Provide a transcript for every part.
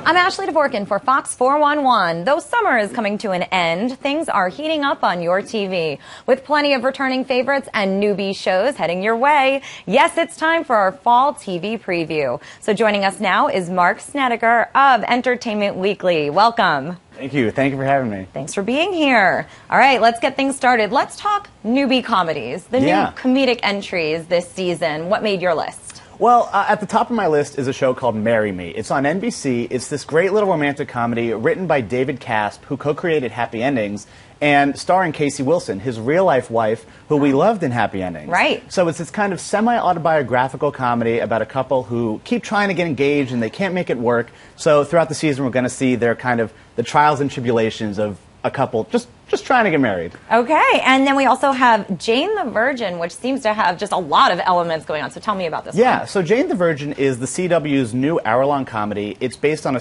I'm Ashley Dvorkin for Fox 411. Though summer is coming to an end, things are heating up on your TV. With plenty of returning favorites and newbie shows heading your way, yes, it's time for our fall TV preview. So joining us now is Marc Snetiker of Entertainment Weekly. Welcome. Thank you. Thank you for having me. Thanks for being here. All right, let's get things started. Let's talk newbie comedies, the new comedic entries this season. What made your list? Well, at the top of my list is a show called Marry Me. It's on NBC. It's this great little romantic comedy written by David Casp, who co-created Happy Endings, and starring Casey Wilson, his real-life wife, who we loved in Happy Endings. Right. So it's this kind of semi-autobiographical comedy about a couple who keep trying to get engaged and they can't make it work. So throughout the season, we're going to see their kind of the trials and tribulations of a couple just trying to get married. Okay, and then we also have Jane the Virgin, which seems to have just a lot of elements going on. So tell me about this one. So Jane the Virgin is the CW's new hour-long comedy. It's based on a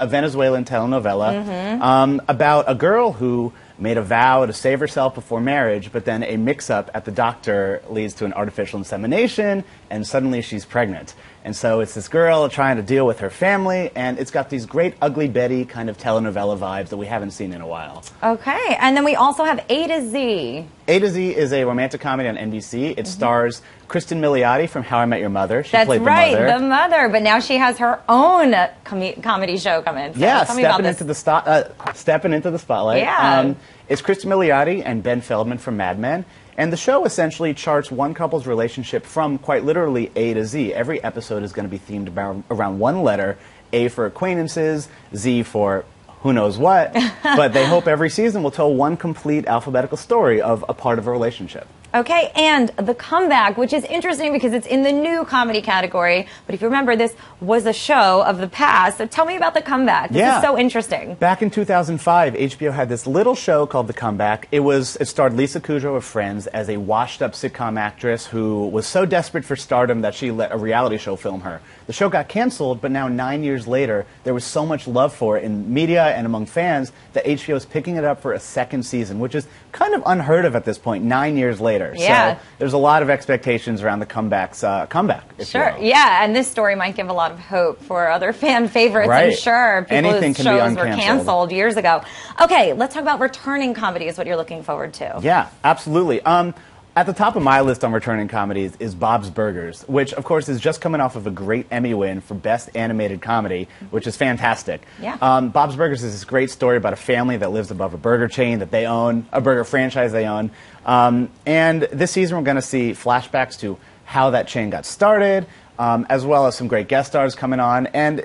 Venezuelan telenovela about a girl who made a vow to save herself before marriage, but then a mix-up at the doctor leads to an artificial insemination, and suddenly she's pregnant. And so it's this girl trying to deal with her family, and it's got these great Ugly Betty kind of telenovela vibes that we haven't seen in a while. Okay, and then we also have A to Z. A to Z is a romantic comedy on NBC. It stars Kristen Milioti from How I Met Your Mother. She played the mother. The mother, but now she has her own comedy show coming. So tell me about this. Stepping into the spotlight. Yeah. It's Kristen Milioti and Ben Feldman from Mad Men. And the show essentially charts one couple's relationship from quite literally A to Z. Every episode is going to be themed around one letter, A for acquaintances, Z for who knows what, but they hope every season will tell one complete alphabetical story of a part of a relationship. Okay, and The Comeback, which is interesting because it's in the new comedy category, but if you remember, this was a show of the past, so tell me about The Comeback. This is so interesting. Back in 2005, HBO had this little show called The Comeback. It starred Lisa Kudrow of Friends as a washed-up sitcom actress who was so desperate for stardom that she let a reality show film her. The show got canceled, but now 9 years later, there was so much love for it in media and among fans that HBO is picking it up for a second season, which is kind of unheard of at this point, 9 years later. Yeah. So there's a lot of expectations around the comeback's comeback. Sure. Yeah, and this story might give a lot of hope for other fan favorites. Right. I'm sure people whose shows were canceled years ago. Okay, let's talk about returning comedies, what you're looking forward to. Yeah, absolutely. At the top of my list on returning comedies is Bob's Burgers, which, of course, is just coming off of a great Emmy win for Best Animated Comedy, which is fantastic. Yeah. Bob's Burgers is this great story about a family that lives above a burger chain that they own, a burger franchise they own. And this season we're going to see flashbacks to how that chain got started, as well as some great guest stars coming on. And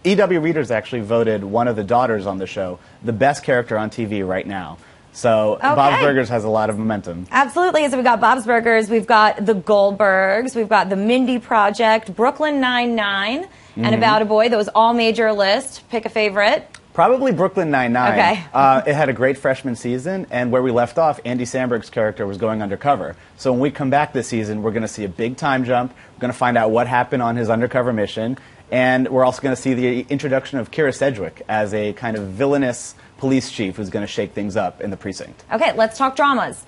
EW Readers actually voted one of the daughters on the show the best character on TV right now. So Bob's Burgers has a lot of momentum. Absolutely. So we've got Bob's Burgers, we've got The Goldbergs, we've got The Mindy Project, Brooklyn Nine-Nine, and About a Boy. Those all made your list. Pick a favorite. Probably Brooklyn Nine-Nine. Okay. It had a great freshman season, and where we left off, Andy Samberg's character was going undercover. So when we come back this season, we're going to see a big time jump. We're going to find out what happened on his undercover mission, and we're also going to see the introduction of Kira Sedgwick as a kind of villainous police chief who's going to shake things up in the precinct. Okay, let's talk dramas.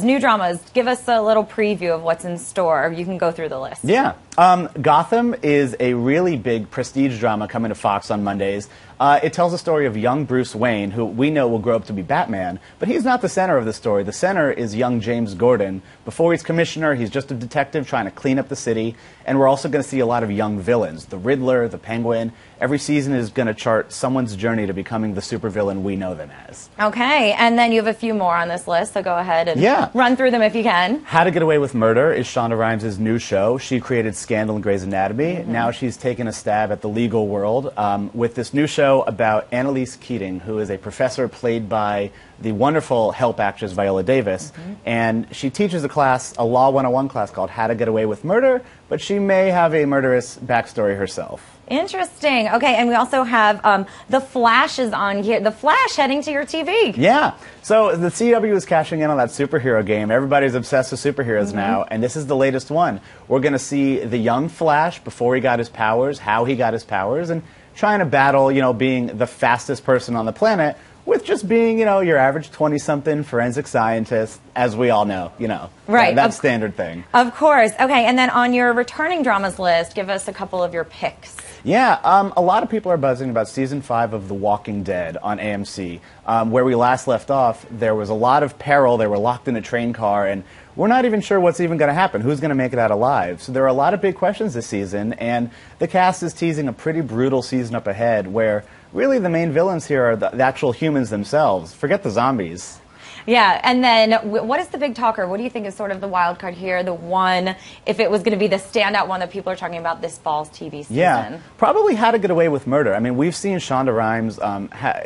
New dramas. Give us a little preview of what's in store. You can go through the list. Yeah. Gotham is a really big prestige drama coming to Fox on Mondays. It tells the story of young Bruce Wayne, who we know will grow up to be Batman, but he's not the center of the story. The center is young James Gordon. Before he's commissioner, he's just a detective trying to clean up the city, and we're also going to see a lot of young villains. The Riddler, the Penguin. Every season is going to chart someone's journey to becoming the supervillain we know them as. Okay, and then you have a few more on this list, so go ahead and run through them if you can. How to Get Away with Murder is Shonda Rhimes' new show. She created Scandal and Grey's Anatomy. Now she's taken a stab at the legal world with this new show about Annalise Keating, who is a professor played by the wonderful Help actress Viola Davis. And she teaches a Law 101 class called How to Get Away with Murder, but she may have a murderous backstory herself. Interesting. Okay, and we also have The Flash is on here. The Flash heading to your TV. Yeah. So the CW is cashing in on that superhero game. Everybody's obsessed with superheroes now, and this is the latest one. We're going to see the young Flash before he got his powers, how he got his powers, and trying to battle, being the fastest person on the planet with just being, your average 20-something forensic scientist, as we all know, Right. That standard thing. Of course. Okay, and then on your returning dramas list, give us a couple of your picks. Yeah, a lot of people are buzzing about Season 5 of The Walking Dead on AMC. Where we last left off, there was a lot of peril. They were locked in a train car, and we're not even sure what's even going to happen. Who's going to make it out alive? So there are a lot of big questions this season, and the cast is teasing a pretty brutal season up ahead where really the main villains here are the actual humans themselves. Forget the zombies. Yeah, and then what is the big talker? What do you think is sort of the wild card here? The one, if it was going to be the standout one that people are talking about this fall's TV season? Yeah, probably How to Get Away with Murder. I mean, we've seen Shonda Rhimes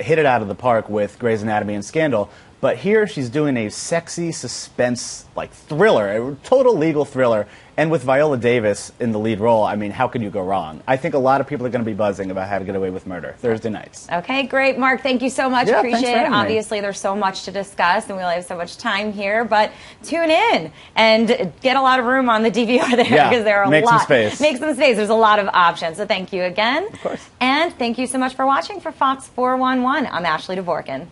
hit it out of the park with Grey's Anatomy and Scandal, but here she's doing a sexy suspense, like, thriller, a total legal thriller, and with Viola Davis in the lead role. I mean, how could you go wrong? I think a lot of people are going to be buzzing about How to Get Away with Murder Thursday nights. Okay, great. Mark, thank you so much. Yeah, Appreciate it. Obviously, there's so much to discuss, and we only have so much time here, but tune in and get a lot of room on the DVR there, because there are a lot. Make some space. Make some space. There's a lot of options, so thank you again. Of course. And thank you so much for watching for Fox 411. I'm Ashley Dvorkin.